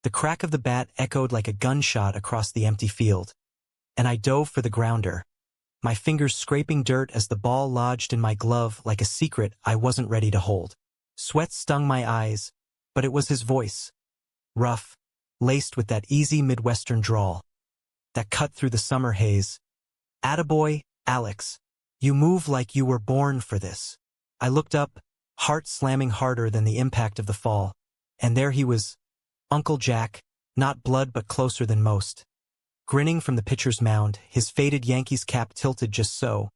The crack of the bat echoed like a gunshot across the empty field, and I dove for the grounder, my fingers scraping dirt as the ball lodged in my glove like a secret I wasn't ready to hold. Sweat stung my eyes, but it was his voice, rough, laced with that easy Midwestern drawl that cut through the summer haze. "Attaboy, Alex. You move like you were born for this." I looked up, heart slamming harder than the impact of the fall, and there he was, Uncle Jack, not blood but closer than most. Grinning from the pitcher's mound, his faded Yankees cap tilted just so,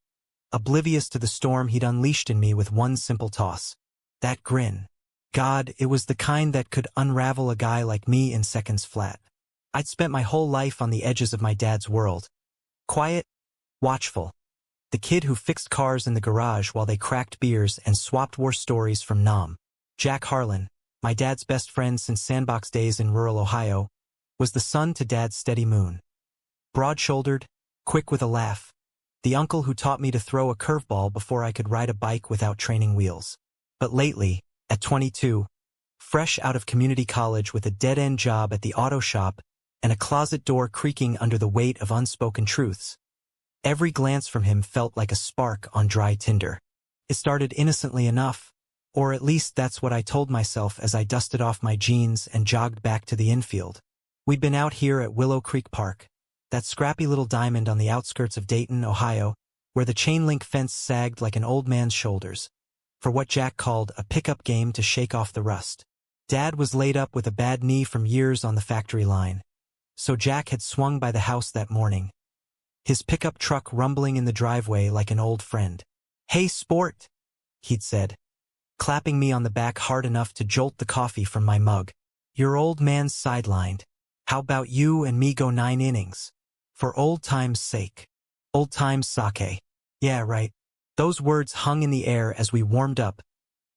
oblivious to the storm he'd unleashed in me with one simple toss. That grin. God, it was the kind that could unravel a guy like me in seconds flat. I'd spent my whole life on the edges of my dad's world. Quiet, watchful. The kid who fixed cars in the garage while they cracked beers and swapped war stories from Nam. Jack Harlan, my dad's best friend since sandbox days in rural Ohio, was the son to Dad's steady moon. Broad-shouldered, quick with a laugh, the uncle who taught me to throw a curveball before I could ride a bike without training wheels. But lately, at 22, fresh out of community college with a dead-end job at the auto shop and a closet door creaking under the weight of unspoken truths, every glance from him felt like a spark on dry tinder. It started innocently enough, or at least that's what I told myself as I dusted off my jeans and jogged back to the infield. We'd been out here at Willow Creek Park, that scrappy little diamond on the outskirts of Dayton, Ohio, where the chain-link fence sagged like an old man's shoulders, for what Jack called a pickup game to shake off the rust. Dad was laid up with a bad knee from years on the factory line, so Jack had swung by the house that morning, his pickup truck rumbling in the driveway like an old friend. "Hey, sport," he'd said, clapping me on the back hard enough to jolt the coffee from my mug. "Your old man's sidelined. How about you and me go 9 innings? For old time's sake." Old time's sake. Yeah, right. Those words hung in the air as we warmed up,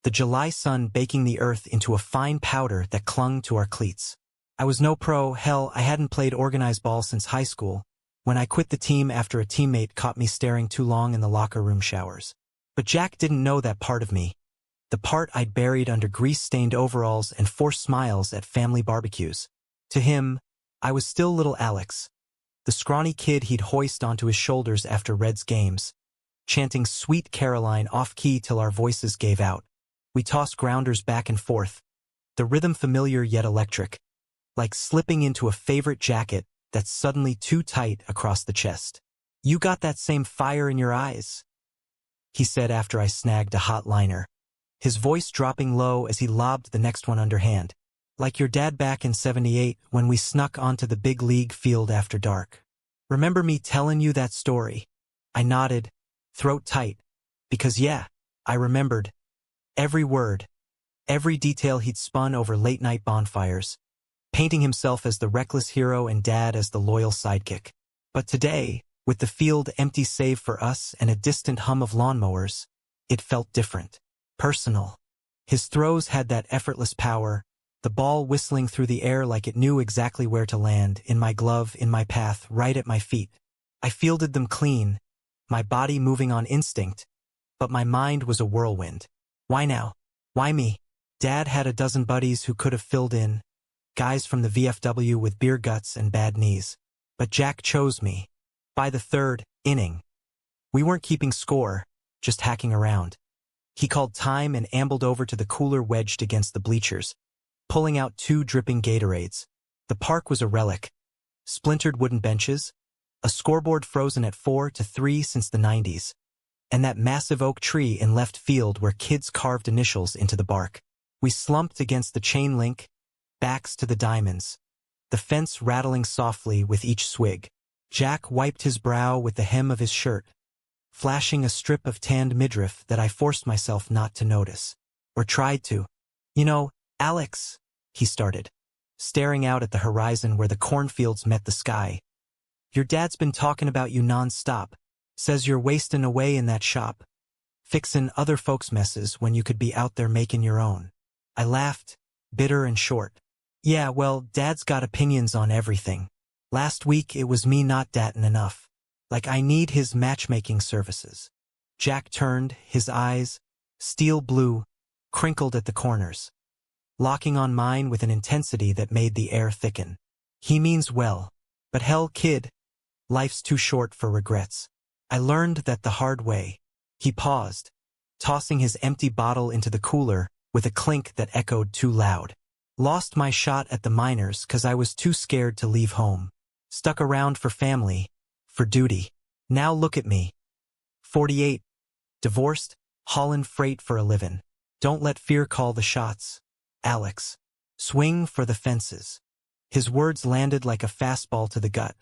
the July sun baking the earth into a fine powder that clung to our cleats. I was no pro, hell, I hadn't played organized ball since high school, when I quit the team after a teammate caught me staring too long in the locker room showers. But Jack didn't know that part of me, the part I'd buried under grease-stained overalls and forced smiles at family barbecues. To him, I was still little Alex, the scrawny kid he'd hoist onto his shoulders after Reds games, chanting Sweet Caroline off-key till our voices gave out. We tossed grounders back and forth, the rhythm familiar yet electric, like slipping into a favorite jacket that's suddenly too tight across the chest. "You got that same fire in your eyes," he said after I snagged a hot liner, his voice dropping low as he lobbed the next one underhand. "Like your dad back in '78 when we snuck onto the big league field after dark. Remember me telling you that story?" I nodded, throat tight, because yeah, I remembered. Every word, every detail he'd spun over late-night bonfires, painting himself as the reckless hero and Dad as the loyal sidekick. But today, with the field empty save for us and a distant hum of lawnmowers, it felt different. Personal. His throws had that effortless power, the ball whistling through the air like it knew exactly where to land, in my glove, in my path, right at my feet. I fielded them clean, my body moving on instinct, but my mind was a whirlwind. Why now? Why me? Dad had a dozen buddies who could have filled in, guys from the VFW with beer guts and bad knees. But Jack chose me. By the 3rd inning, we weren't keeping score, just hacking around. He called time and ambled over to the cooler wedged against the bleachers, pulling out 2 dripping Gatorades. The park was a relic. Splintered wooden benches, a scoreboard frozen at 4-3 since the '90s, and that massive oak tree in left field where kids carved initials into the bark. We slumped against the chain link, backs to the diamonds, the fence rattling softly with each swig. Jack wiped his brow with the hem of his shirt, flashing a strip of tanned midriff that I forced myself not to notice, or tried to. "You know, Alex," he started, staring out at the horizon where the cornfields met the sky. "Your dad's been talking about you non-stop. Says you're wasting away in that shop, fixin' other folks' messes when you could be out there making your own." I laughed, bitter and short. "Yeah, well, Dad's got opinions on everything. Last week it was me not datin' enough. Like I need his matchmaking services." Jack turned, his eyes, steel blue, crinkled at the corners. locking on mine with an intensity that made the air thicken. He means well. But hell, kid, life's too short for regrets. I learned that the hard way. He paused, tossing his empty bottle into the cooler with a clink that echoed too loud. Lost my shot at the minors 'cause I was too scared to leave home. Stuck around for family, for duty. Now look at me. 48. Divorced, haulin' freight for a livin'. Don't let fear call the shots. Alex. Swing for the fences. His words landed like a fastball to the gut.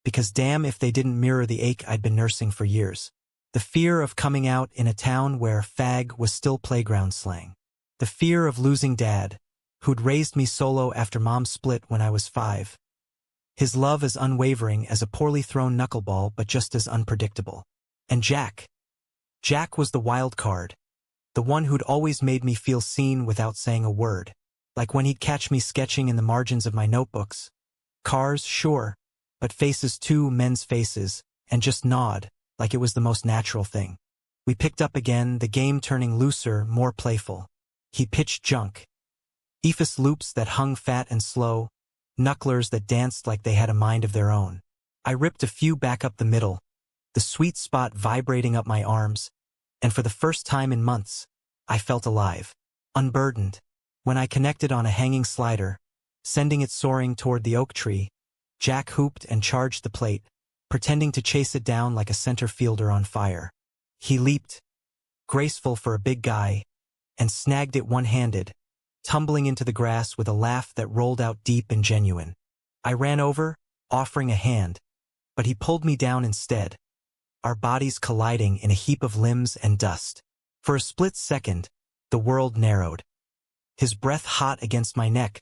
Because damn if they didn't mirror the ache I'd been nursing for years. The fear of coming out in a town where fag was still playground slang. The fear of losing Dad, who'd raised me solo after Mom split when I was 5. His love as unwavering as a poorly thrown knuckleball, but just as unpredictable. And Jack. Jack was the wild card. The one who'd always made me feel seen without saying a word. Like when he'd catch me sketching in the margins of my notebooks. Cars, sure, but faces too, men's faces, and just nod, like it was the most natural thing. We picked up again, the game turning looser, more playful. He pitched junk. Ephus loops that hung fat and slow, knucklers that danced like they had a mind of their own. I ripped a few back up the middle, the sweet spot vibrating up my arms, and for the first time in months, I felt alive, unburdened. When I connected on a hanging slider, sending it soaring toward the oak tree, Jack hooped and charged the plate, pretending to chase it down like a center fielder on fire. He leaped, graceful for a big guy, and snagged it one-handed, tumbling into the grass with a laugh that rolled out deep and genuine. I ran over, offering a hand, but he pulled me down instead, our bodies colliding in a heap of limbs and dust. For a split second, the world narrowed. His breath hot against my neck,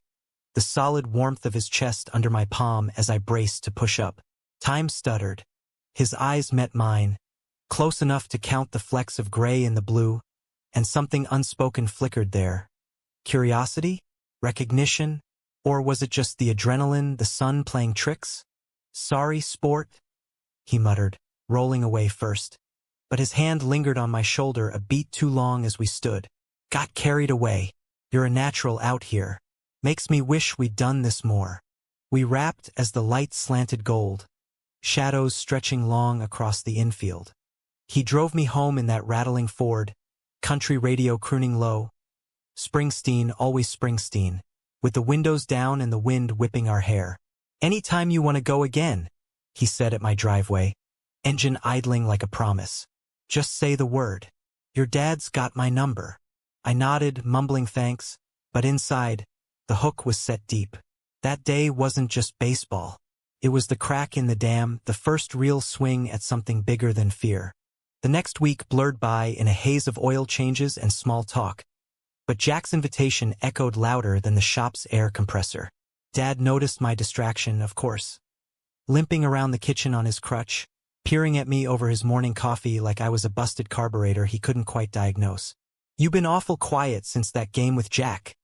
the solid warmth of his chest under my palm as I braced to push up. Time stuttered. His eyes met mine, close enough to count the flecks of gray in the blue, and something unspoken flickered there. Curiosity? Recognition? Or was it just the adrenaline, the sun playing tricks? Sorry, sport, he muttered, rolling away first. But his hand lingered on my shoulder a beat too long as we stood. Got carried away. You're a natural out here. Makes me wish we'd done this more. We rapped as the light slanted gold, shadows stretching long across the infield. He drove me home in that rattling Ford, country radio crooning low. Springsteen, always Springsteen, with the windows down and the wind whipping our hair. Anytime you want to go again, he said at my driveway, engine idling like a promise. Just say the word. Your dad's got my number. I nodded, mumbling thanks, but inside, the hook was set deep. That day wasn't just baseball. It was the crack in the dam, the first real swing at something bigger than fear. The next week blurred by in a haze of oil changes and small talk. But Jack's invitation echoed louder than the shop's air compressor. Dad noticed my distraction, of course. Limping around the kitchen on his crutch, peering at me over his morning coffee like I was a busted carburetor he couldn't quite diagnose. "You been awful quiet since that game with Jack,"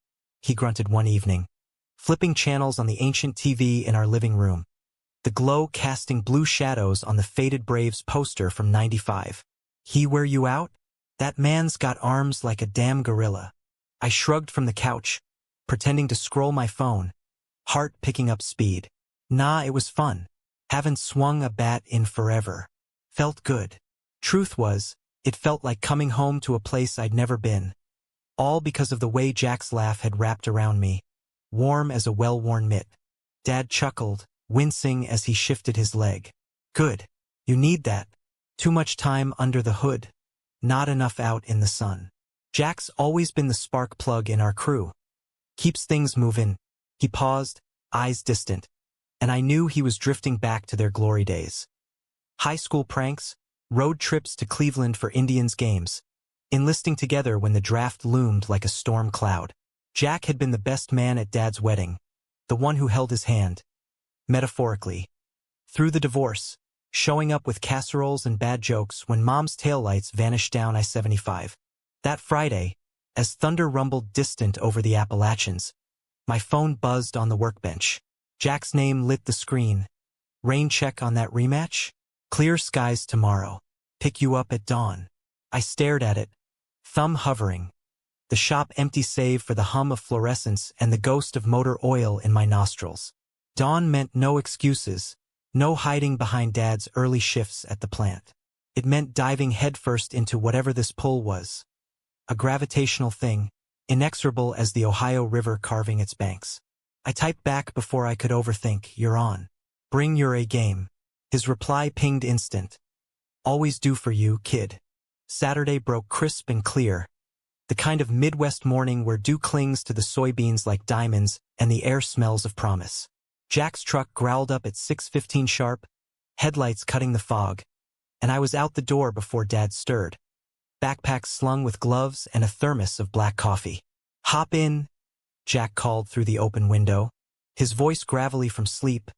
he grunted one evening, flipping channels on the ancient TV in our living room, the glow casting blue shadows on the faded Braves poster from '95. He wear you out? That man's got arms like a damn gorilla. I shrugged from the couch, pretending to scroll my phone, heart picking up speed. Nah, it was fun. Haven't swung a bat in forever. Felt good. Truth was, it felt like coming home to a place I'd never been. All because of the way Jack's laugh had wrapped around me, warm as a well-worn mitt. Dad chuckled, wincing as he shifted his leg. Good. You need that. Too much time under the hood. Not enough out in the sun. Jack's always been the spark plug in our crew. Keeps things moving. He paused, eyes distant, and I knew he was drifting back to their glory days. High school pranks, road trips to Cleveland for Indians games, enlisting together when the draft loomed like a storm cloud. Jack had been the best man at Dad's wedding, the one who held his hand, metaphorically. Through the divorce, showing up with casseroles and bad jokes when Mom's taillights vanished down I-75. That Friday, as thunder rumbled distant over the Appalachians, my phone buzzed on the workbench. Jack's name lit the screen. Rain check on that rematch? Clear skies tomorrow. Pick you up at dawn. I stared at it, thumb hovering. the shop empty save for the hum of fluorescence and the ghost of motor oil in my nostrils. Dawn meant no excuses, no hiding behind Dad's early shifts at the plant. It meant diving headfirst into whatever this pull was. A gravitational thing, inexorable as the Ohio River carving its banks. I typed back before I could overthink, "You're on. Bring your A game." His reply pinged instant. "Always do for you, kid." Saturday broke crisp and clear. The kind of Midwest morning where dew clings to the soybeans like diamonds and the air smells of promise. Jack's truck growled up at 6:15 sharp, headlights cutting the fog, and I was out the door before Dad stirred. Backpack slung with gloves and a thermos of black coffee. "Hop in," Jack called through the open window, his voice gravelly from sleep,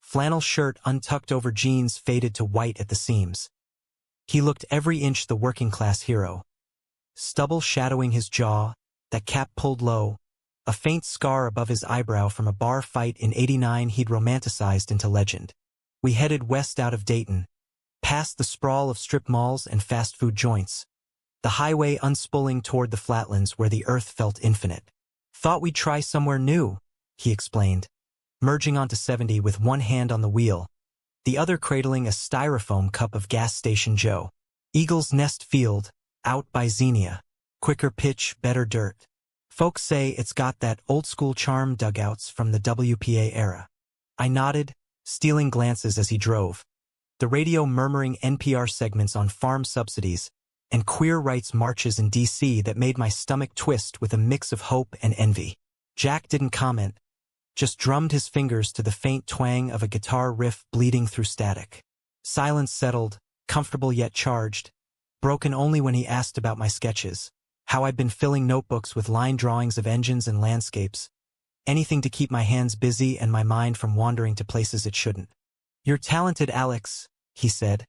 flannel shirt untucked over jeans faded to white at the seams. He looked every inch the working-class hero. Stubble shadowing his jaw, that cap pulled low, a faint scar above his eyebrow from a bar fight in '89 he'd romanticized into legend. We headed west out of Dayton, past the sprawl of strip malls and fast food joints, the highway unspooling toward the flatlands where the earth felt infinite. "Thought we'd try somewhere new," he explained, merging onto 70 with one hand on the wheel, the other cradling a styrofoam cup of gas station Joe. "Eagle's Nest Field, out by Xenia. Quicker pitch, better dirt. Folks say it's got that old-school charm, dugouts from the WPA era." I nodded, stealing glances as he drove. The radio murmuring NPR segments on farm subsidies and queer rights marches in D.C. that made my stomach twist with a mix of hope and envy. Jack didn't comment, just drummed his fingers to the faint twang of a guitar riff bleeding through static. Silence settled, comfortable yet charged, broken only when he asked about my sketches, how I'd been filling notebooks with line drawings of engines and landscapes, anything to keep my hands busy and my mind from wandering to places it shouldn't. "You're talented, Alex," he said,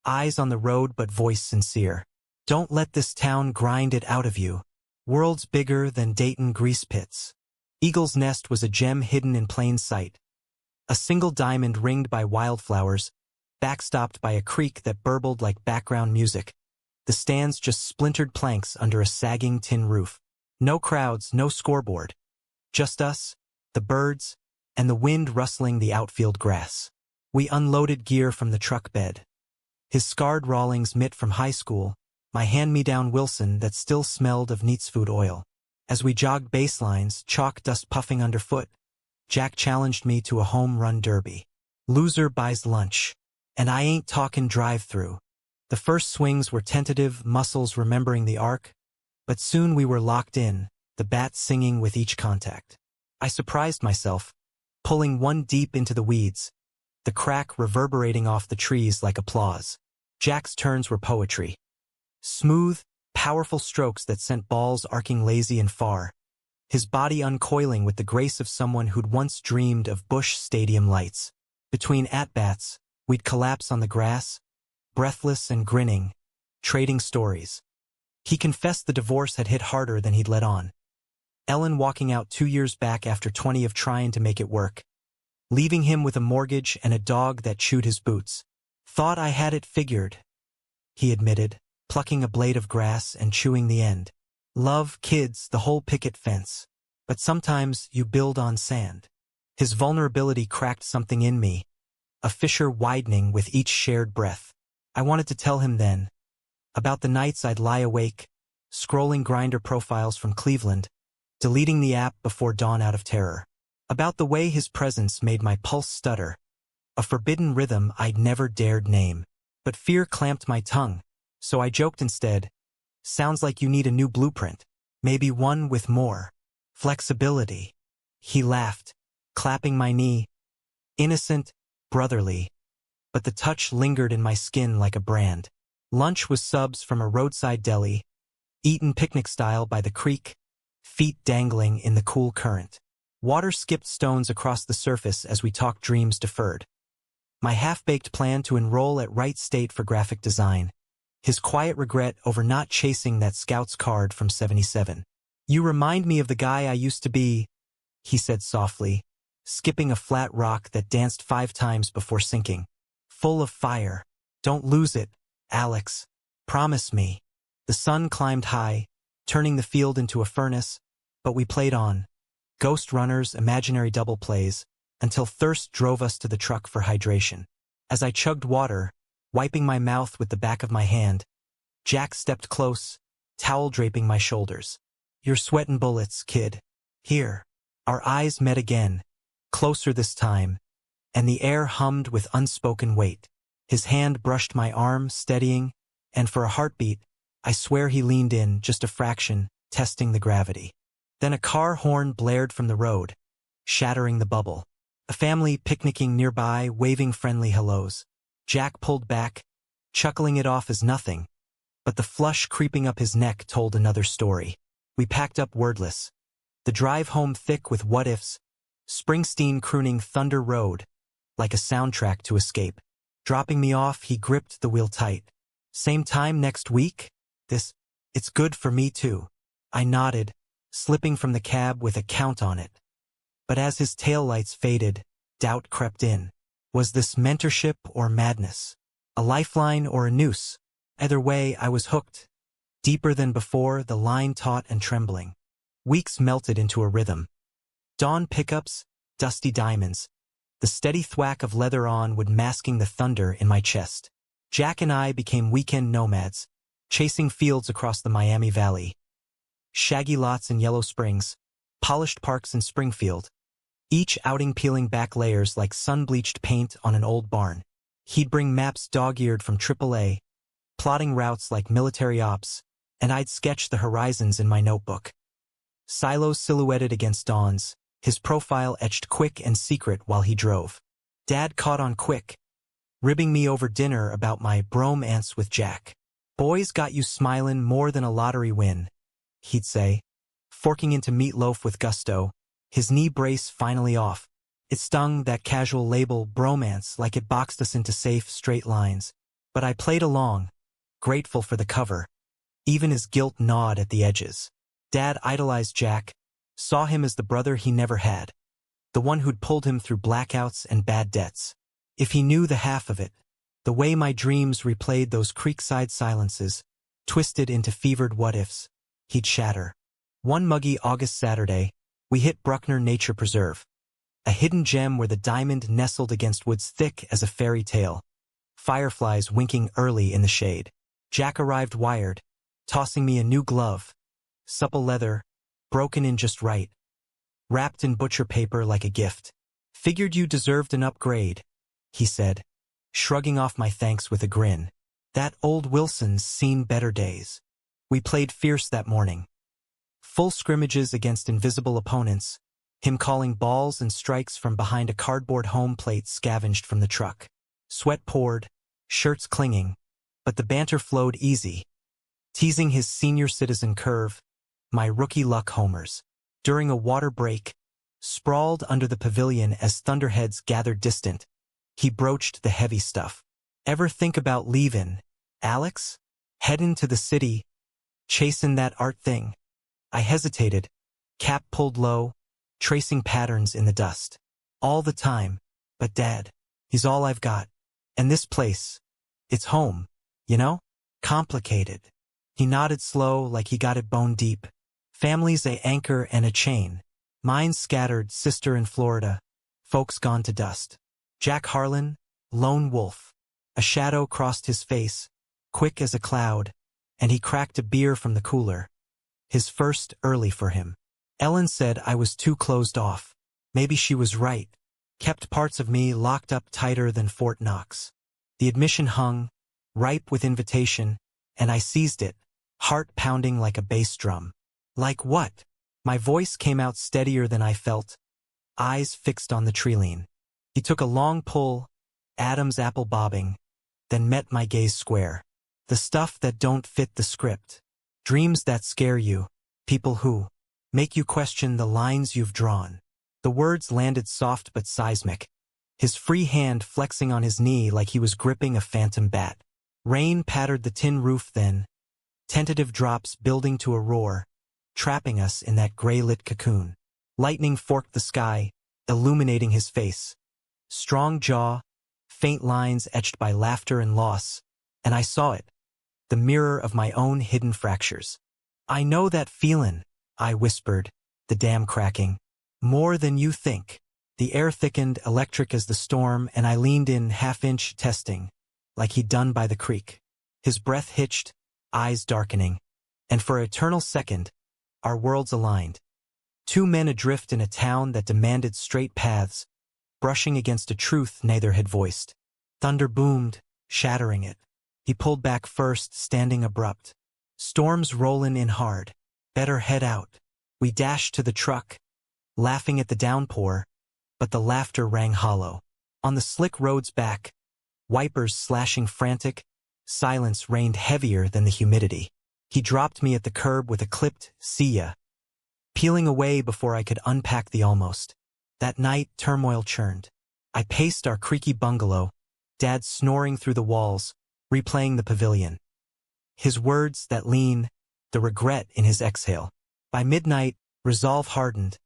eyes on the road but voice sincere. "Don't let this town grind it out of you. World's bigger than Dayton grease pits." Eagle's Nest was a gem hidden in plain sight. A single diamond ringed by wildflowers, backstopped by a creek that burbled like background music. The stands just splintered planks under a sagging tin roof. No crowds, no scoreboard. Just us, the birds, and the wind rustling the outfield grass. We unloaded gear from the truck bed. His scarred Rawlings mitt from high school, my hand-me-down Wilson that still smelled of Neat's food oil. As we jogged baselines, chalk dust puffing underfoot, Jack challenged me to a home-run derby. "Loser buys lunch. And I ain't talking drive-through." The first swings were tentative, muscles remembering the arc, but soon we were locked in, the bat singing with each contact. I surprised myself, pulling one deep into the weeds, the crack reverberating off the trees like applause. Jack's turns were poetry. Smooth, powerful strokes that sent balls arcing lazy and far, his body uncoiling with the grace of someone who'd once dreamed of Busch Stadium lights. Between at-bats, we'd collapse on the grass, breathless and grinning, trading stories. He confessed the divorce had hit harder than he'd let on. Ellen walking out 2 years back after 20 of trying to make it work, leaving him with a mortgage and a dog that chewed his boots. "Thought I had it figured," he admitted, plucking a blade of grass and chewing the end. "Love, kids, the whole picket fence. But sometimes you build on sand." His vulnerability cracked something in me, a fissure widening with each shared breath. I wanted to tell him then, about the nights I'd lie awake, scrolling Grindr profiles from Cleveland, deleting the app before dawn out of terror. About the way his presence made my pulse stutter, a forbidden rhythm I'd never dared name. But fear clamped my tongue, so I joked instead, "Sounds like you need a new blueprint, maybe one with more flexibility." He laughed, clapping my knee, innocent, brotherly, but the touch lingered in my skin like a brand. Lunch was subs from a roadside deli, eaten picnic style by the creek, feet dangling in the cool current. Water skipped stones across the surface as we talked dreams deferred. My half-baked plan to enroll at Wright State for graphic design. His quiet regret over not chasing that scout's card from '77. "You remind me of the guy I used to be," he said softly, skipping a flat rock that danced 5 times before sinking. "Full of fire. Don't lose it, Alex. Promise me." The sun climbed high, turning the field into a furnace, but we played on. Ghost runners, imaginary double plays, until thirst drove us to the truck for hydration. As I chugged water, wiping my mouth with the back of my hand, Jack stepped close, towel draping my shoulders. "You're sweatin' bullets, kid. Here." Our eyes met again, closer this time, and the air hummed with unspoken weight. His hand brushed my arm, steadying, and for a heartbeat, I swear he leaned in just a fraction, testing the gravity. Then a car horn blared from the road, shattering the bubble. A family picnicking nearby, waving friendly hellos. Jack pulled back, chuckling it off as nothing, but the flush creeping up his neck told another story. We packed up wordless, the drive home thick with what-ifs, Springsteen crooning Thunder Road, like a soundtrack to escape. Dropping me off, he gripped the wheel tight. "Same time next week? It's good for me too." I nodded, slipping from the cab with a count on it. But as his taillights faded, doubt crept in. Was this mentorship or madness? A lifeline or a noose? Either way, I was hooked. Deeper than before, the line taut and trembling. Weeks melted into a rhythm. Dawn pickups, dusty diamonds. The steady thwack of leather on would masking the thunder in my chest. Jack and I became weekend nomads, chasing fields across the Miami Valley. Shaggy lots in Yellow Springs, polished parks in Springfield. Each outing peeling back layers like sun-bleached paint on an old barn. He'd bring maps dog-eared from AAA, plotting routes like military ops, and I'd sketch the horizons in my notebook. Silos silhouetted against dawns, his profile etched quick and secret while he drove. Dad caught on quick, ribbing me over dinner about my bromance with Jack. "Boys got you smilin' more than a lottery win," he'd say, forking into meatloaf with gusto, his knee brace finally off. It stung, that casual label, bromance, like it boxed us into safe, straight lines. But I played along, grateful for the cover. Even his guilt gnawed at the edges. Dad idolized Jack, saw him as the brother he never had, the one who'd pulled him through blackouts and bad debts. If he knew the half of it, the way my dreams replayed those creekside silences, twisted into fevered what-ifs, he'd shatter. One muggy August Saturday, we hit Bruckner Nature Preserve, a hidden gem where the diamond nestled against woods thick as a fairy tale, fireflies winking early in the shade. Jack arrived wired, tossing me a new glove, supple leather, broken in just right, wrapped in butcher paper like a gift. "Figured you deserved an upgrade," he said, shrugging off my thanks with a grin. "That old Wilson's seen better days." We played fierce that morning. Full scrimmages against invisible opponents, him calling balls and strikes from behind a cardboard home plate scavenged from the truck. Sweat poured, shirts clinging, but the banter flowed easy, teasing his senior citizen curve, my rookie luck homers. During a water break, sprawled under the pavilion as thunderheads gathered distant, he broached the heavy stuff. "Ever think about leavin', Alex? Headin' to the city, chasin' that art thing?" I hesitated, cap pulled low, tracing patterns in the dust. "All the time, but Dad, he's all I've got. And this place, it's home, you know? Complicated." He nodded slow, like he got it bone deep. "Family's a anchor and a chain. Mine's scattered, sister in Florida, folks gone to dust. Jack Harlan, lone wolf." A shadow crossed his face, quick as a cloud, and he cracked a beer from the cooler. His first early for him. Ellen said I was too closed off. Maybe she was right. Kept parts of me locked up tighter than Fort Knox. The admission hung, ripe with invitation, and I seized it, heart pounding like a bass drum. "Like what?" My voice came out steadier than I felt, eyes fixed on the treeline. He took a long pull, Adam's apple bobbing, then met my gaze square. "The stuff that don't fit the script. Dreams that scare you, people who make you question the lines you've drawn." The words landed soft but seismic, his free hand flexing on his knee like he was gripping a phantom bat. Rain pattered the tin roof then, tentative drops building to a roar, trapping us in that gray-lit cocoon. Lightning forked the sky, illuminating his face. Strong jaw, faint lines etched by laughter and loss, and I saw it, the mirror of my own hidden fractures. I know that feelin', I whispered, the dam cracking. More than you think. The air thickened, electric as the storm, and I leaned in half-inch testing, like he'd done by the creek. His breath hitched, eyes darkening, and for an eternal second, our worlds aligned. Two men adrift in a town that demanded straight paths, brushing against a truth neither had voiced. Thunder boomed, shattering it. He pulled back first, standing abrupt. Storms rollin' in hard. Better head out. We dashed to the truck, laughing at the downpour, but the laughter rang hollow. On the slick road's back, wipers slashing frantic, silence reigned heavier than the humidity. He dropped me at the curb with a clipped, "See ya," peeling away before I could unpack the almost. That night, turmoil churned. I paced our creaky bungalow, Dad snoring through the walls, replaying the pavilion. His words, that lean, the regret in his exhale. By midnight, resolve hardened.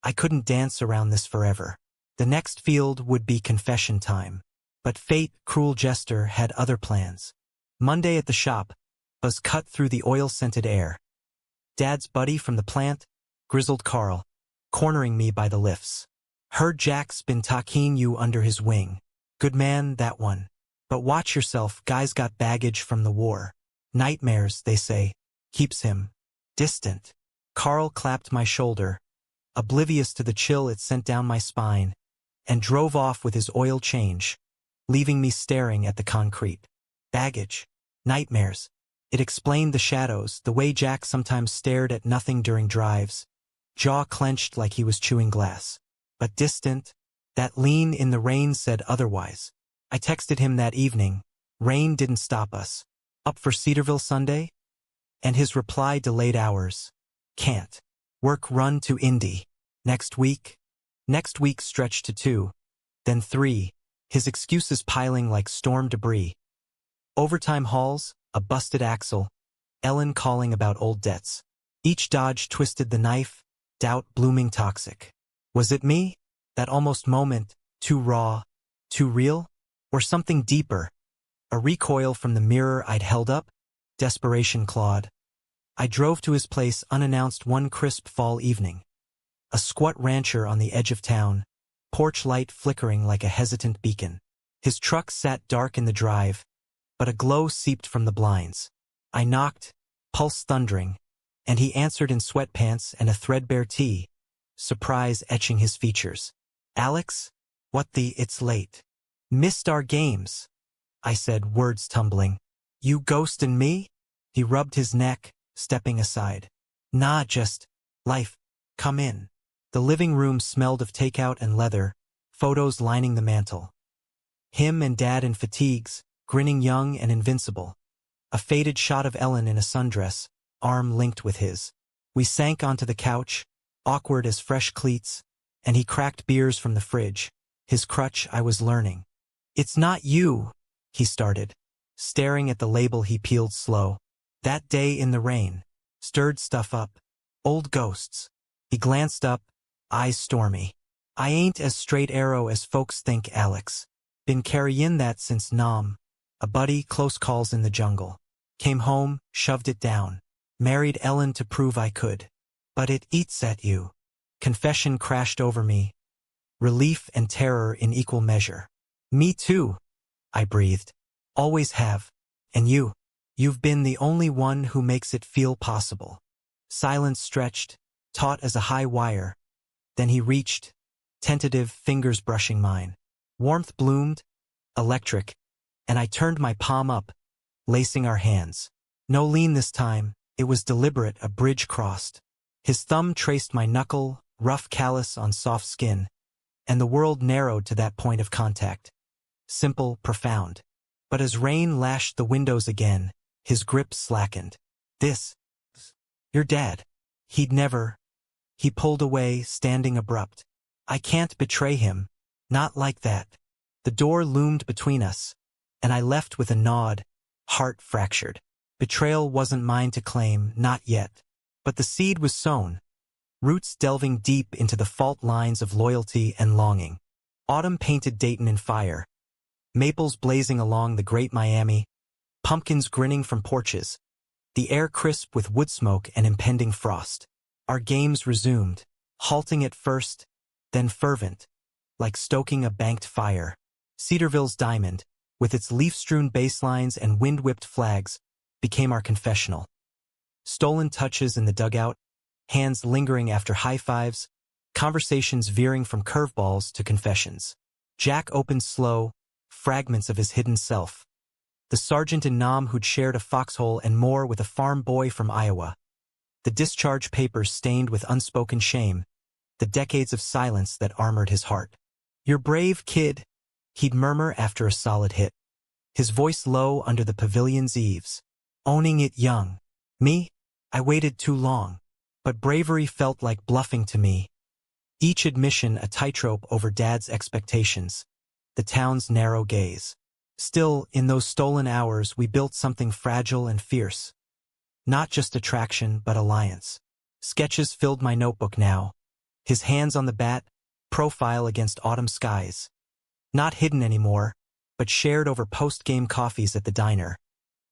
I couldn't dance around this forever. The next field would be confession time. But fate, cruel jester, had other plans. Monday at the shop, buzz cut through the oil-scented air. Dad's buddy from the plant, grizzled Carl, cornering me by the lifts. Heard Jack's been taking you under his wing. Good man, that one. But watch yourself, guy's got baggage from the war. Nightmares, they say, keeps him distant. Carl clapped my shoulder, oblivious to the chill it sent down my spine, and drove off with his oil change, leaving me staring at the concrete. Baggage. Nightmares. It explained the shadows, the way Jack sometimes stared at nothing during drives, jaw clenched like he was chewing glass. But distant, that lean in the rain said otherwise. I texted him that evening. Rain didn't stop us. Up for Cedarville Sunday? And his reply delayed hours. Can't. Work run to Indy. Next week? Next week stretched to 2. Then 3. His excuses piling like storm debris. Overtime hauls, a busted axle, Ellen calling about old debts. Each dodge twisted the knife, doubt blooming toxic. Was it me? That almost moment, too raw, too real? Or something deeper? A recoil from the mirror I'd held up? Desperation clawed. I drove to his place unannounced one crisp fall evening. A squat rancher on the edge of town, porch light flickering like a hesitant beacon. His truck sat dark in the drive, but a glow seeped from the blinds. I knocked, pulse thundering, and he answered in sweatpants and a threadbare tee, surprise etching his features. Alex? What the, it's late. Missed our games, I said, words tumbling. You ghostin' me? He rubbed his neck, stepping aside. Nah, just life. Come in. The living room smelled of takeout and leather, photos lining the mantel. Him and Dad in fatigues, grinning young and invincible. A faded shot of Ellen in a sundress, arm linked with his. We sank onto the couch, awkward as fresh cleats, and he cracked beers from the fridge. His crutch I was learning. It's not you, he started, staring at the label he peeled slow. That day in the rain. Stirred stuff up. Old ghosts. He glanced up, eyes stormy. I ain't as straight arrow as folks think, Alex. Been carryin' that since Nam. A buddy, close calls in the jungle. Came home, shoved it down. Married Ellen to prove I could. But it eats at you. Confession crashed over me. Relief and terror in equal measure. Me too, I breathed. Always have. And you've been the only one who makes it feel possible. Silence stretched, taut as a high wire. Then he reached, tentative, fingers brushing mine. Warmth bloomed, electric, and I turned my palm up, lacing our hands. No lean this time, it was deliberate, a bridge crossed. His thumb traced my knuckle, rough callus on soft skin, and the world narrowed to that point of contact. Simple, profound. But as rain lashed the windows again, his grip slackened. Your dad. He'd never. He pulled away, standing abrupt. I can't betray him. Not like that. The door loomed between us, and I left with a nod, heart fractured. Betrayal wasn't mine to claim, not yet. But the seed was sown, roots delving deep into the fault lines of loyalty and longing. Autumn painted Dayton in fire. Maples blazing along the Great Miami, pumpkins grinning from porches, the air crisp with wood smoke and impending frost. Our games resumed, halting at first, then fervent, like stoking a banked fire. Cedarville's diamond, with its leaf-strewn baselines and wind-whipped flags, became our confessional. Stolen touches in the dugout, hands lingering after high-fives, conversations veering from curveballs to confessions. Jack opened slow, fragments of his hidden self. The sergeant in Nam who'd shared a foxhole and more with a farm boy from Iowa. The discharge papers stained with unspoken shame, the decades of silence that armored his heart. "You're brave, kid," he'd murmur after a solid hit, his voice low under the pavilion's eaves. "Owning it young. Me? I waited too long." But bravery felt like bluffing to me. Each admission a tightrope over Dad's expectations, the town's narrow gaze. Still, in those stolen hours, we built something fragile and fierce. Not just attraction, but alliance. Sketches filled my notebook now. His hands on the bat, profile against autumn skies. Not hidden anymore, but shared over post-game coffees at the diner,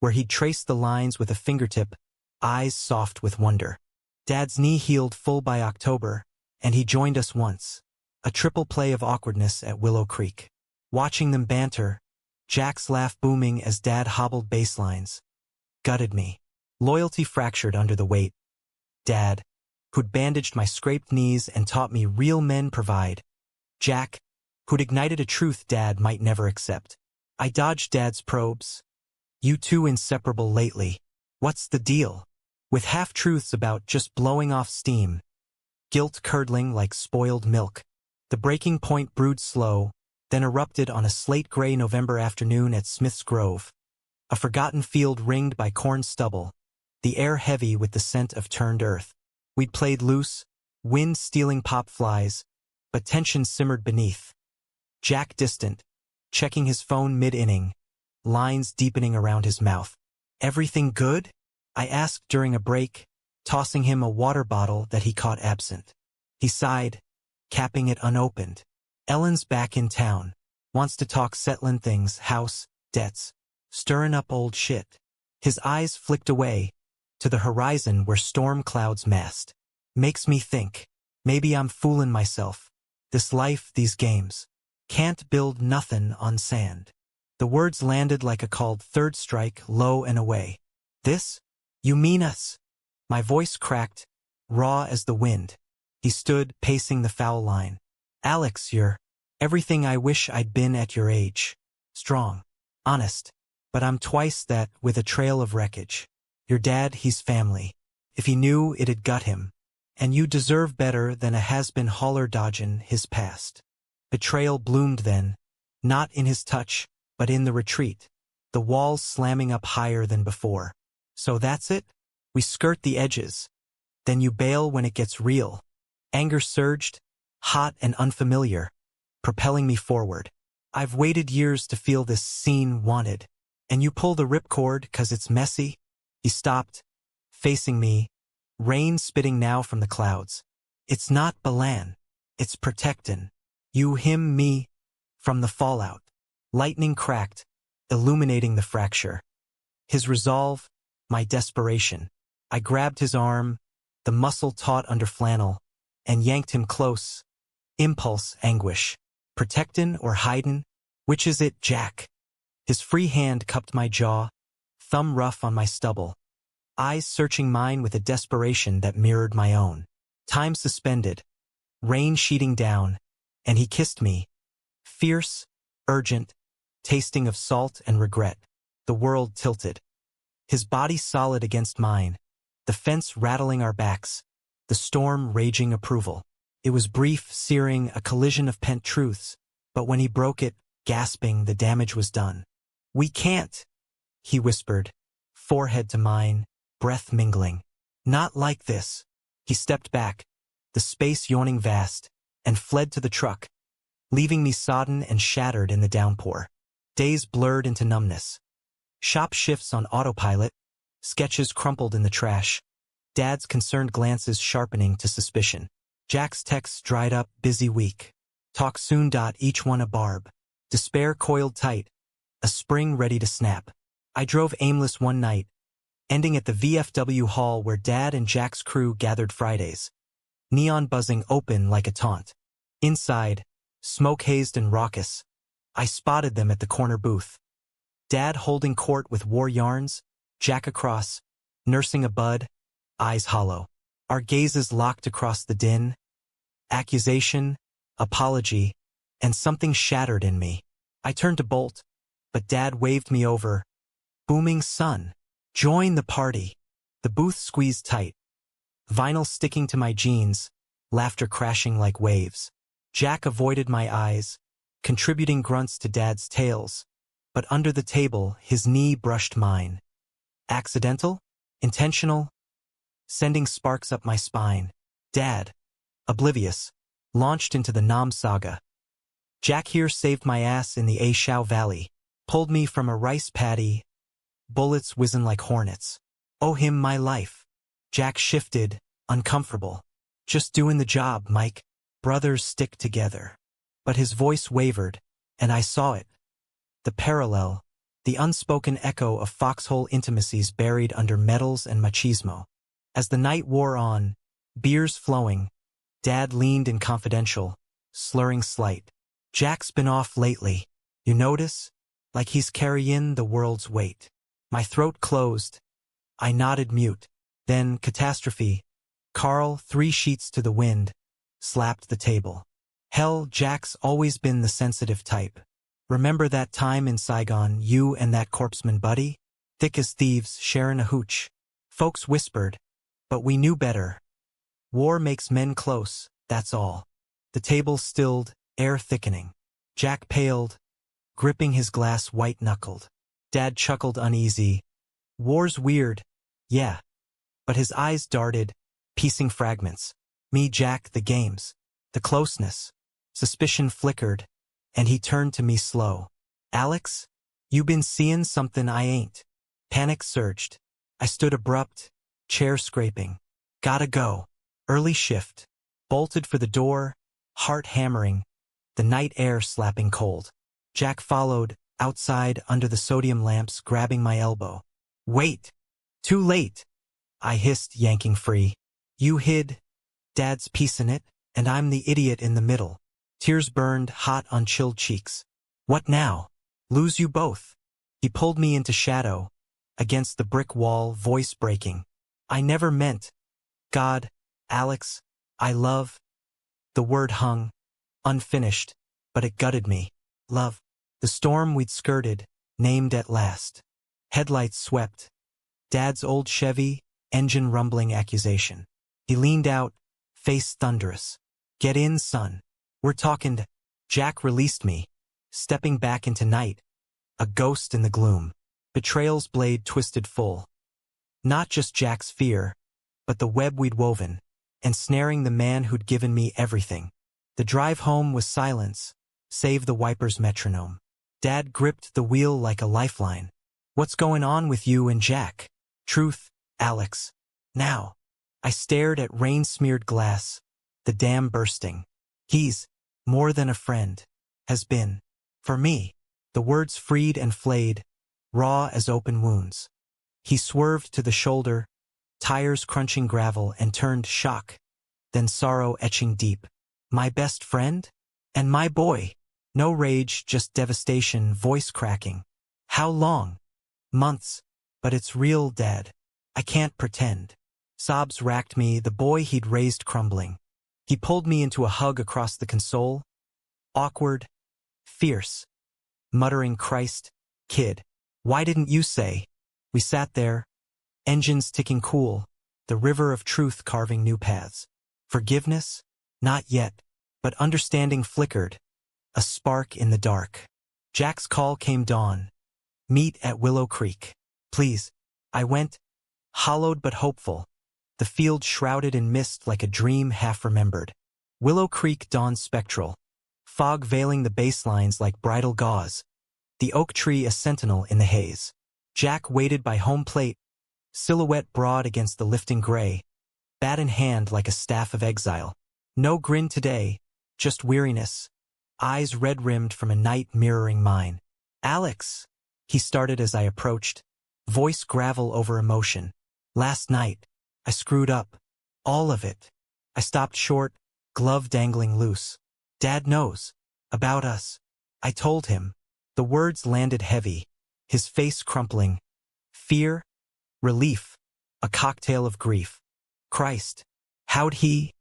where he'd traced the lines with a fingertip, eyes soft with wonder. Dad's knee healed full by October, and he joined us once. A triple play of awkwardness at Willow Creek. Watching them banter, Jack's laugh booming as Dad hobbled baselines, gutted me. Loyalty fractured under the weight. Dad, who'd bandaged my scraped knees and taught me real men provide. Jack, who'd ignited a truth Dad might never accept. I dodged Dad's probes. "You two inseparable lately. What's the deal?" With half-truths about just blowing off steam. Guilt curdling like spoiled milk. The breaking point brewed slow, then erupted on a slate-gray November afternoon at Smith's Grove. A forgotten field ringed by corn stubble, the air heavy with the scent of turned earth. We'd played loose, wind stealing pop flies, but tension simmered beneath. Jack distant, checking his phone mid-inning, lines deepening around his mouth. "Everything good?" I asked during a break, tossing him a water bottle that he caught absent. He sighed, capping it unopened. "Ellen's back in town. Wants to talk settlin' things, house, debts, stirrin' up old shit." His eyes flicked away, to the horizon where storm clouds massed. "Makes me think. Maybe I'm foolin' myself. This life, these games. Can't build nothin' on sand." The words landed like a called third strike, low and away. "This? You mean us?" My voice cracked, raw as the wind. He stood, pacing the foul line. "Alex, you're everything I wish I'd been at your age. Strong, honest, but I'm twice that with a trail of wreckage. Your dad, he's family. If he knew, it'd gut him. And you deserve better than a has-been holler dodgin' his past." Betrayal bloomed then, not in his touch, but in the retreat, the walls slamming up higher than before. "So that's it? We skirt the edges. Then you bail when it gets real." Anger surged, hot and unfamiliar, propelling me forward. "I've waited years to feel this scene wanted. And you pull the ripcord 'cause it's messy?" He stopped, facing me, rain spitting now from the clouds. "It's not Balan. It's protectin'. You, him, me, from the fallout." Lightning cracked, illuminating the fracture. His resolve, my desperation. I grabbed his arm, the muscle taut under flannel, and yanked him close. Impulse, anguish. Protectin' or hidin'? Which is it, Jack? His free hand cupped my jaw, thumb rough on my stubble. Eyes searching mine with a desperation that mirrored my own. Time suspended, rain sheeting down, and he kissed me. Fierce, urgent, tasting of salt and regret. The world tilted. His body solid against mine, the fence rattling our backs, the storm raging approval. It was brief, searing, a collision of pent truths, but when he broke it, gasping, the damage was done. "We can't," he whispered, forehead to mine, breath mingling. "Not like this." He stepped back, the space yawning vast, and fled to the truck, leaving me sodden and shattered in the downpour. Days blurred into numbness. Shop shifts on autopilot, sketches crumpled in the trash, Dad's concerned glances sharpening to suspicion. Jack's texts dried up, busy week. Talk soon. Each one a barb. Despair coiled tight, a spring ready to snap. I drove aimless one night, ending at the VFW hall where Dad and Jack's crew gathered Fridays. Neon buzzing open like a taunt. Inside, smoke-hazed and raucous, I spotted them at the corner booth. Dad holding court with war yarns, Jack across, nursing a bud, eyes hollow. Our gazes locked across the din. Accusation, apology, and something shattered in me. I turned to bolt, but Dad waved me over. Booming son, join the party. The booth squeezed tight. Vinyl sticking to my jeans, laughter crashing like waves. Jack avoided my eyes, contributing grunts to Dad's tales, but under the table his knee brushed mine. Accidental? Intentional? Sending sparks up my spine. Dad, oblivious, launched into the Nam saga. Jack here saved my ass in the A Shao Valley, pulled me from a rice paddy, bullets whizzing like hornets. Owe him my life. Jack shifted, uncomfortable. Just doing the job, Mike. Brothers stick together. But his voice wavered, and I saw it. The parallel, the unspoken echo of foxhole intimacies buried under medals and machismo. As the night wore on, beers flowing, Dad leaned in confidential, slurring slight. Jack's been off lately. You notice? Like he's carrying the world's weight. My throat closed. I nodded mute. Then, catastrophe. Carl, 3 sheets to the wind, slapped the table. Hell, Jack's always been the sensitive type. Remember that time in Saigon, you and that corpseman buddy? Thick as thieves, sharing a hooch. Folks whispered, but we knew better. War makes men close, that's all. The table stilled, air thickening. Jack paled, gripping his glass white-knuckled. Dad chuckled uneasy. War's weird, yeah. But his eyes darted, piecing fragments. Me, Jack, the games, the closeness. Suspicion flickered, and he turned to me slow. Alex, you been seeing something I ain't. Panic surged. I stood abrupt, chair scraping. Gotta go. Early shift. Bolted for the door, heart hammering, the night air slapping cold. Jack followed, outside under the sodium lamps, grabbing my elbow. Wait! Too late! I hissed, yanking free. You hid. Dad's piecing it, and I'm the idiot in the middle. Tears burned hot on chilled cheeks. What now? Lose you both. He pulled me into shadow, against the brick wall, voice breaking. I never meant. God, Alex, I love. The word hung, unfinished, but it gutted me. Love. The storm we'd skirted, named at last. Headlights swept. Dad's old Chevy, engine rumbling accusation. He leaned out, face thunderous. Get in, son. We're talking. Jack released me, stepping back into night, a ghost in the gloom. Betrayal's blade twisted full. Not just Jack's fear, but the web we'd woven, ensnaring the man who'd given me everything. The drive home was silence, save the wiper's metronome. Dad gripped the wheel like a lifeline. What's going on with you and Jack? Truth, Alex. Now. I stared at rain-smeared glass, the dam bursting. He's more than a friend. Has been. For me. The words freed and flayed, raw as open wounds. He swerved to the shoulder, tires crunching gravel, and turned shock, then sorrow etching deep. My best friend? And my boy. No rage, just devastation, voice cracking. How long? Months. But it's real, Dad. I can't pretend. Sobs racked me, the boy he'd raised crumbling. He pulled me into a hug across the console. Awkward. Fierce. Muttering, Christ, kid. Why didn't you say? We sat there, engines ticking cool, the river of truth carving new paths. Forgiveness? Not yet. But understanding flickered, a spark in the dark. Jack's call came dawn. Meet at Willow Creek. Please. I went, hollowed but hopeful. The field shrouded in mist like a dream half-remembered. Willow Creek dawned spectral, fog veiling the baselines like bridal gauze. The oak tree a sentinel in the haze. Jack waited by home plate, silhouette broad against the lifting gray, bat in hand like a staff of exile. No grin today, just weariness, eyes red-rimmed from a night mirroring mine. Alex, he started as I approached, voice gravel over emotion. Last night, I screwed up. All of it. I stopped short, glove dangling loose. Dad knows. About us. I told him. The words landed heavy, his face crumpling. Fear, relief, a cocktail of grief. Christ. How'd he?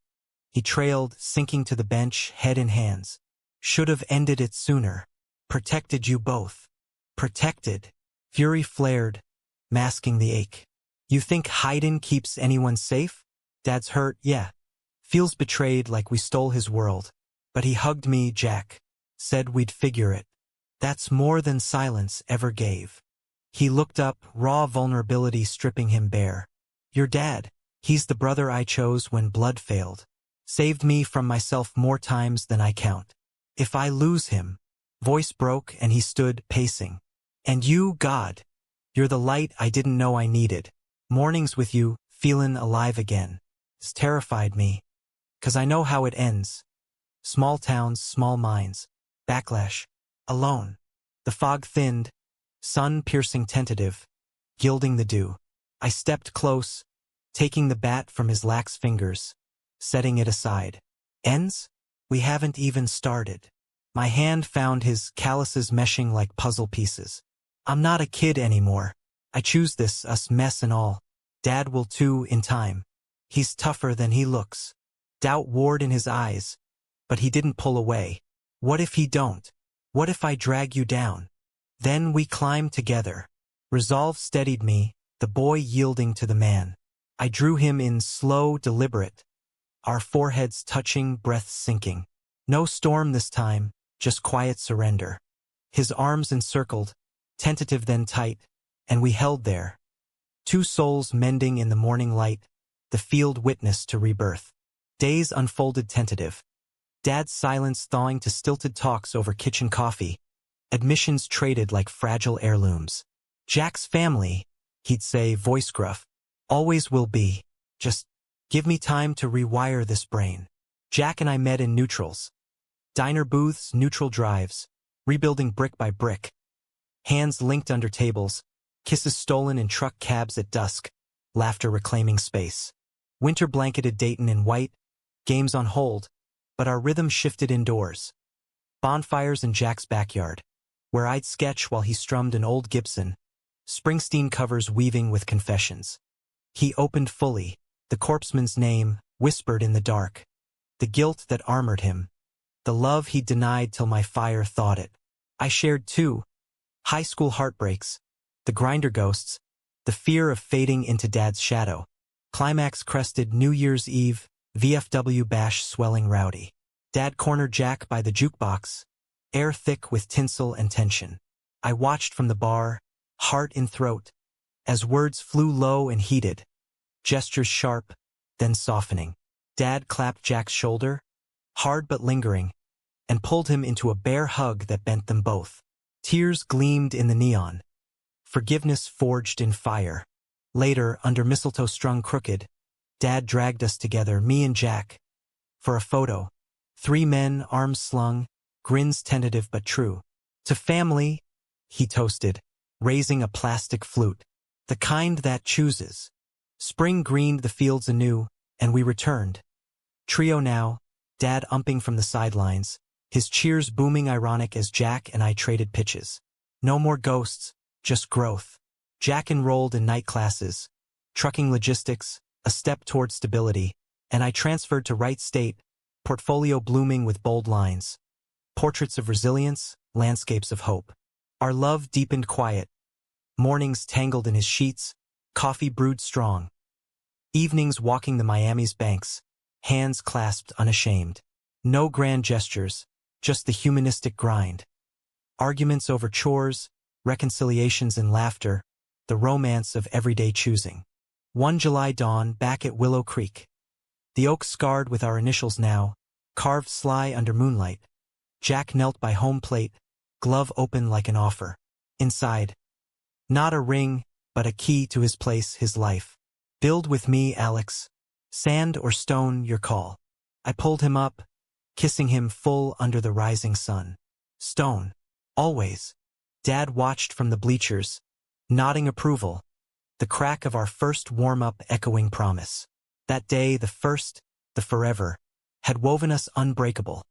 He trailed, sinking to the bench, head in hands. Should have ended it sooner. Protected you both. Protected. Fury flared, masking the ache. You think hiding keeps anyone safe? Dad's hurt, yeah. Feels betrayed like we stole his world. But he hugged me, Jack. Said we'd figure it. That's more than silence ever gave. He looked up, raw vulnerability stripping him bare. Your dad. He's the brother I chose when blood failed. Saved me from myself more times than I count. If I lose him. Voice broke and he stood, pacing. And you, God. You're the light I didn't know I needed. Mornings with you, feelin' alive again. It's terrified me. 'Cause I know how it ends. Small towns, small minds. Backlash. Alone. The fog thinned. Sun piercing tentative. Gilding the dew. I stepped close, taking the bat from his lax fingers. Setting it aside. Ends? We haven't even started. My hand found his calluses meshing like puzzle pieces. I'm not a kid anymore. I choose this, us mess and all. Dad will too, in time. He's tougher than he looks. Doubt warred in his eyes. But he didn't pull away. What if he don't? What if I drag you down? Then we climb together. Resolve steadied me, the boy yielding to the man. I drew him in slow, deliberate. Our foreheads touching, breaths sinking. No storm this time, just quiet surrender. His arms encircled, tentative then tight, and we held there. Two souls mending in the morning light, the field witness to rebirth. Days unfolded tentative. Dad's silence thawing to stilted talks over kitchen coffee. Admissions traded like fragile heirlooms. Jack's family, he'd say, voice gruff. Always will be. Just give me time to rewire this brain. Jack and I met in neutrals. Diner booths, neutral drives. Rebuilding brick by brick. Hands linked under tables. Kisses stolen in truck cabs at dusk. Laughter reclaiming space. Winter blanketed Dayton in white. Games on hold. But our rhythm shifted indoors. Bonfires in Jack's backyard, where I'd sketch while he strummed an old Gibson. Springsteen covers weaving with confessions. He opened fully, the corpseman's name, whispered in the dark. The guilt that armored him. The love he denied till my fire thawed it. I shared too. High school heartbreaks. The grinder ghosts. The fear of fading into Dad's shadow. Climax crested New Year's Eve. VFW bash swelling rowdy. Dad cornered Jack by the jukebox, air thick with tinsel and tension. I watched from the bar, heart in throat, as words flew low and heated, gestures sharp, then softening. Dad clapped Jack's shoulder, hard but lingering, and pulled him into a bare hug that bent them both. Tears gleamed in the neon. Forgiveness forged in fire. Later, under mistletoe strung crooked, Dad dragged us together, me and Jack, for a photo. 3 men, arms slung, grins tentative but true. To family, he toasted, raising a plastic flute. The kind that chooses. Spring greened the fields anew, and we returned. Trio now, Dad umping from the sidelines, his cheers booming ironic as Jack and I traded pitches. No more ghosts, just growth. Jack enrolled in night classes, trucking logistics, a step toward stability, and I transferred to Wright State, portfolio blooming with bold lines. Portraits of resilience, landscapes of hope. Our love deepened quiet. Mornings tangled in his sheets, coffee brewed strong. Evenings walking the Miami's banks, hands clasped unashamed. No grand gestures, just the humanistic grind. Arguments over chores, reconciliations in laughter, the romance of everyday choosing. One July dawn back at Willow Creek. The oak scarred with our initials now, carved sly under moonlight. Jack knelt by home plate, glove open like an offer. Inside. Not a ring, but a key to his place, his life. Build with me, Alex. Sand or stone, your call. I pulled him up, kissing him full under the rising sun. Stone. Always. Dad watched from the bleachers, nodding approval, the crack of our first warm-up echoing promise. That day, the first, the forever, had woven us unbreakable.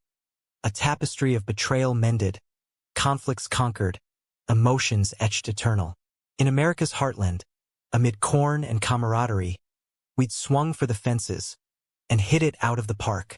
A tapestry of betrayal mended, conflicts conquered, emotions etched eternal. In America's heartland, amid corn and camaraderie, we'd swung for the fences and hit it out of the park.